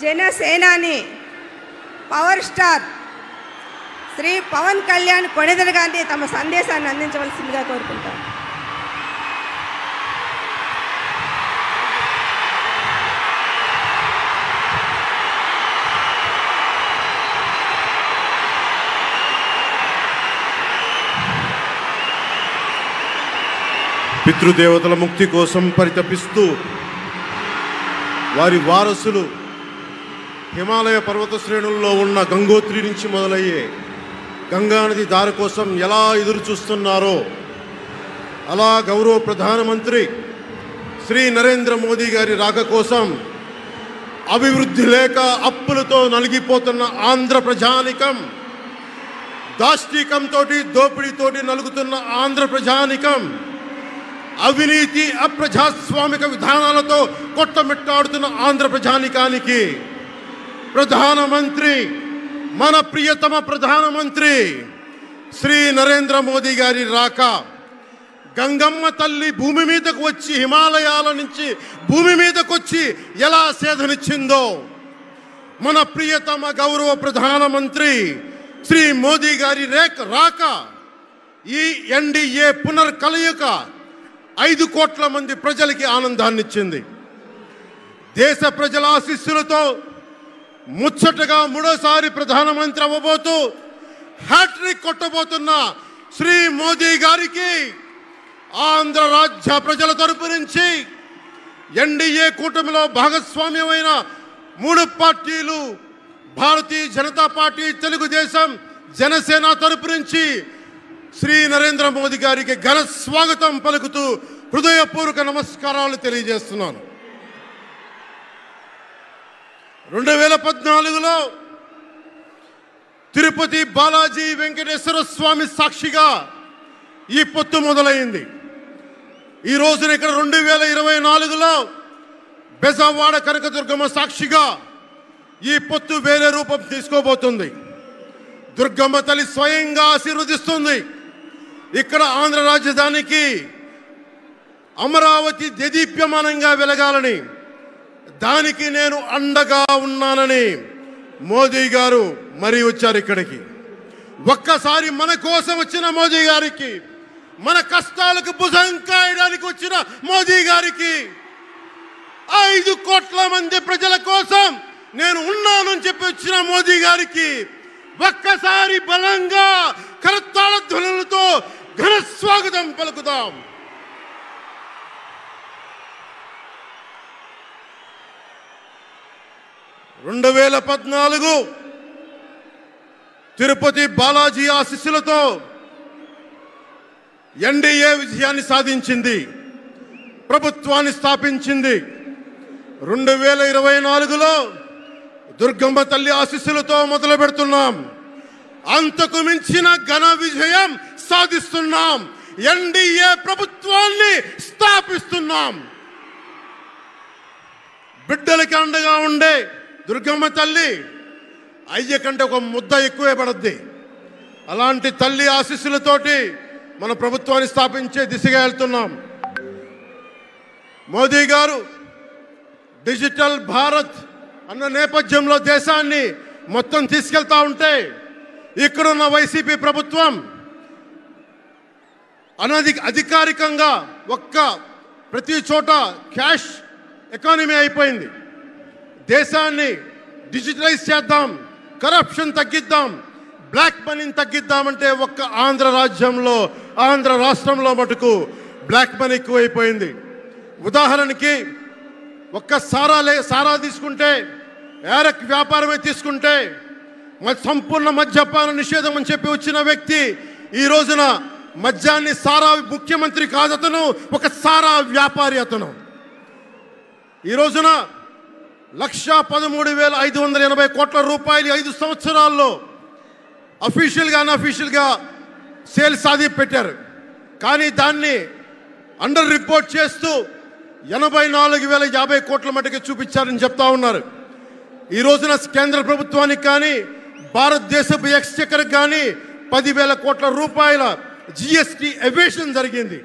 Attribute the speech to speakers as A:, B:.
A: జనసేనాని power star Shri Pawan Kalyan Konidela Gandhi తమ సందేశాన్ని అందించవలసిందిగా కోరుకుంటారు.
B: పితృదేవతల ముక్తి కోసం పరితపిస్తూ వారి వారసులు హిమాలయ పర్వత శ్రేణుల్లో ఉన్న గంగోత్రి నుంచి మొదలయ్యే గంగానది దారి కోసం ఎలా ఎదురు చూస్తున్నారో అలా గౌరవ ప్రధానమంత్రి శ్రీ నరేంద్ర మోదీ గారి రాక కోసం అభివృద్ధి లేక అప్పులతో నలిగిపోతున్న ఆంధ్ర ప్రజానికం, దాష్టీకంతో దోపిడీతోటి నలుగుతున్న ఆంధ్ర ప్రజానికం, అవినీతి అప్రజాస్వామిక విధానాలతో కొట్టమిట్టాడుతున్న ఆంధ్ర ప్రజానికానికి ప్రధానమంత్రి, మన ప్రియతమ ప్రధానమంత్రి శ్రీ నరేంద్ర మోదీ గారి రాక, గంగమ్మ తల్లి భూమి మీదకు వచ్చి హిమాలయాల నుంచి భూమి మీదకు వచ్చి ఎలా సేధనిచ్చిందో మన ప్రియతమ గౌరవ ప్రధానమంత్రి శ్రీ మోదీ గారి రాక ఈ ఎన్డీఏ పునర్కలయిక 5 కోట్ల మంది ప్రజలకి ఆనందాన్ని ఇచ్చింది. దేశ ప్రజల ఆశీస్సులతో ముచ్చటగా 3వసారి ప్రధానమంత్రి అవ్వబోతూ హ్యాట్రిక్ కొట్టబోతున్న శ్రీ మోదీ గారికి ఆంధ్ర రాజ్య ప్రజల తరపు నుంచి, ఎన్డీఏ కూటమిలో భాగస్వామ్యమైన 3 పార్టీలు భారతీయ జనతా పార్టీ, తెలుగుదేశం, జనసేన తరపు నుంచి శ్రీ నరేంద్ర మోదీ గారికి ఘన స్వాగతం పలుకుతూ హృదయపూర్వక నమస్కారాలు తెలియజేస్తున్నాను. 2014లో తిరుపతి బాలాజీ వెంకటేశ్వర స్వామి సాక్షిగా ఈ పొత్తు మొదలైంది. ఈ రోజున ఇక్కడ 2024లో బెజవాడ కనకదుర్గమ్మ సాక్షిగా ఈ పొత్తు వేరే రూపం తీసుకోబోతుంది. దుర్గమ్మ తల్లి స్వయంగా ఆశీర్వదిస్తుంది. ఇక్కడ ఆంధ్ర రాజధానికి అమరావతి దేదీప్యమానంగా వెలగాలని, దానికి నేను అండగా ఉన్నానని మోదీ గారు మరీ వచ్చారు ఇక్కడికి. ఒక్కసారి మన కోసం వచ్చిన మోదీ గారికి, మన కష్టాలకు భుజం కాయడానికి వచ్చిన మోదీ గారికి, 5 కోట్ల మంది ప్రజల కోసం నేను ఉన్నానని చెప్పి వచ్చిన మోదీ గారికి ఒక్కసారి బలంగా కరతాళ ధ్వనులతో ఘన స్వాగతం పలుకుదాం. రెండు 2014 తిరుపతి బాలాజీ ఆశీస్సులతో ఎన్డీఏ విజయాన్ని సాధించింది, ప్రభుత్వాన్ని స్థాపించింది. 2024లో దుర్గమ్మ తల్లి ఆశీస్సులతో మొదలు పెడుతున్నాం. అంతకు మించిన ఘన విజయం సాధిస్తున్నాం. ఎన్డీఏ ప్రభుత్వాన్ని స్థాపిస్తున్నాం. బిడ్డలకి అండగా ఉండే దుర్గమ్మ తల్లి అయ్య కంటే ఒక ముద్ద ఎక్కువే పడద్ది. అలాంటి తల్లి ఆశీస్సులతోటి మన ప్రభుత్వాన్ని స్థాపించే దిశగా వెళ్తున్నాం. మోదీ గారు డిజిటల్ భారత్ అన్న నేపథ్యంలో దేశాన్ని మొత్తం తీసుకెళ్తా ఉంటే, ఇక్కడున్న వైసీపీ ప్రభుత్వం అధికారికంగా ప్రతి చోట క్యాష్ ఎకానమీ అయిపోయింది. దేశాన్ని డిజిటలైజ్ చేద్దాం, కరప్షన్ తగ్గిద్దాం, బ్లాక్ మనీని తగ్గిద్దామంటే ఆంధ్ర రాజ్యంలో, ఆంధ్ర రాష్ట్రంలో మటుకు బ్లాక్ మనీ ఎక్కువైపోయింది. ఉదాహరణకి సారా తీసుకుంటే, ఏరక్ వ్యాపారమే తీసుకుంటే, సంపూర్ణ మద్యపాన నిషేధం అని చెప్పి వచ్చిన వ్యక్తి ఈ రోజున మద్యాన్ని సారా ముఖ్యమంత్రి కాదు, అతను ఒక సారా వ్యాపారి. అతను ఈ రోజున 1,13,580 కోట్ల రూపాయలు 5 సంవత్సరాల్లో అఫీషియల్గా అన్అఫీషియల్గా సేల్స్ సాధి పెట్టారు. కానీ దాన్ని అండర్ రిపోర్ట్ చేస్తూ 84,050 కోట్ల మటుకు చూపించారని చెప్తా ఉన్నారు. ఈ రోజున కేంద్ర ప్రభుత్వానికి కానీ భారతదేశపు ఎక్స్చెక్కర్కి కానీ 10,000 కోట్ల రూపాయల జిఎస్టీ ఎవేషన్ జరిగింది.